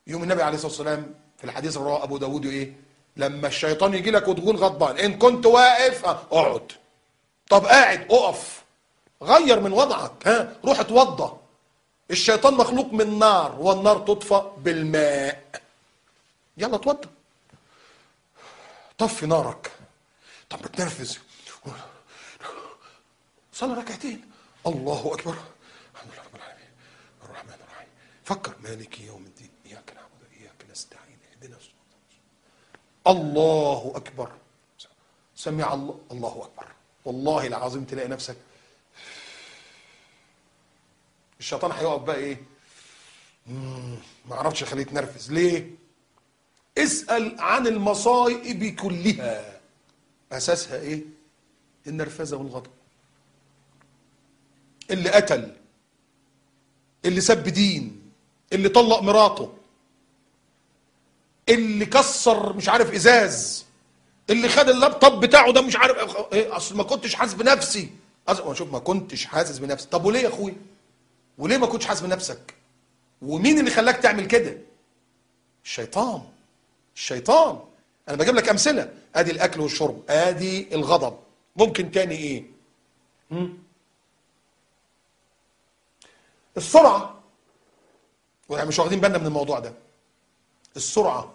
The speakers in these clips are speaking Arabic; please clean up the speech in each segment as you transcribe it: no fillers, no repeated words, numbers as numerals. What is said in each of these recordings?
يوم النبي عليه الصلاه والسلام في الحديث اللي رواه ابو داود ايه؟ لما الشيطان يجي لك وتقول غضبان، ان كنت واقف اقعد، طب قاعد اقف، غير من وضعك، روح اتوضى. الشيطان مخلوق من نار، والنار تطفأ بالماء. يلا اتوضى، طفي نارك. طب بتنرفز، صلي ركعتين، الله اكبر، الحمد لله رب العالمين الرحمن الرحيم، فكر مالك يوم الدين، اياك نعبد واياك نستعين اهدنا الصراط، الله اكبر، سمع الله اكبر. والله العظيم تلاقي نفسك الشيطان هيقف بقى ايه؟ ما عرفش يخليه يتنرفز. ليه؟ اسأل عن المصائب كلها اساسها ايه؟ النرفزه والغضب. اللي قتل، اللي سب دين، اللي طلق مراته، اللي كسر مش عارف ازاز، اللي خد اللابتوب بتاعه ده مش عارف ايه، اصل ما كنتش حاسس بنفسي. شوف، ما كنتش حاسس بنفسي. طب وليه يا اخويا؟ وليه ما كنتش حاسس بنفسك؟ ومين اللي خلاك تعمل كده؟ الشيطان. الشيطان. انا بجيب لك امثله، ادي الاكل والشرب، ادي الغضب. ممكن تاني ايه؟ السرعه. واحنا مش واخدين بالنا من الموضوع ده. السرعه،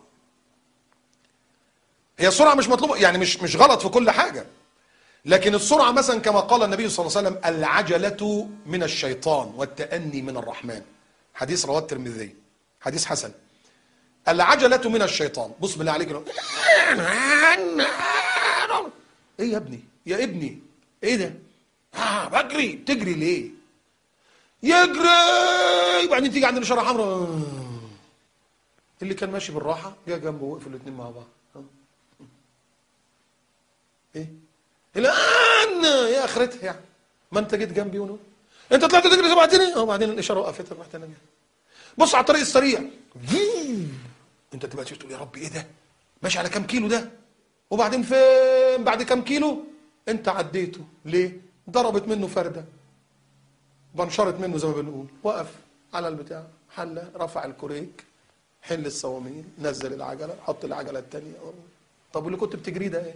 هي السرعه مش مطلوبه، يعني مش غلط في كل حاجه، لكن السرعه مثلا كما قال النبي صلى الله عليه وسلم: العجله من الشيطان والتأني من الرحمن. حديث رواه الترمذي، حديث حسن. العجله من الشيطان. بص بالله عليك، ايه يا ابني يا ابني؟ ايه ده؟ بجري. تجري ليه؟ يجري، وبعدين تيجي عند الاشاره حمراء، اللي كان ماشي بالراحه جه جنبه، وقفوا الاثنين مع بعض. ايه الان يا اخرتها يعني؟ ما انت جيت جنبي ونو. انت طلعت تجري سبعتني، وبعدين الاشاره وقفت، رحت انا. بص على الطريق السريع، انت تبقى تقول يا رب ايه ده؟ ماشي على كام كيلو ده؟ وبعدين فين بعد كام كيلو انت عديته؟ ليه؟ ضربت منه فرده، بنشرت منه زي ما بنقول، وقف على البتاع، حله، رفع الكوريك، حل الصواميل، نزل العجله، حط العجله الثانيه. طب واللي كنت بتجريه ده ايه؟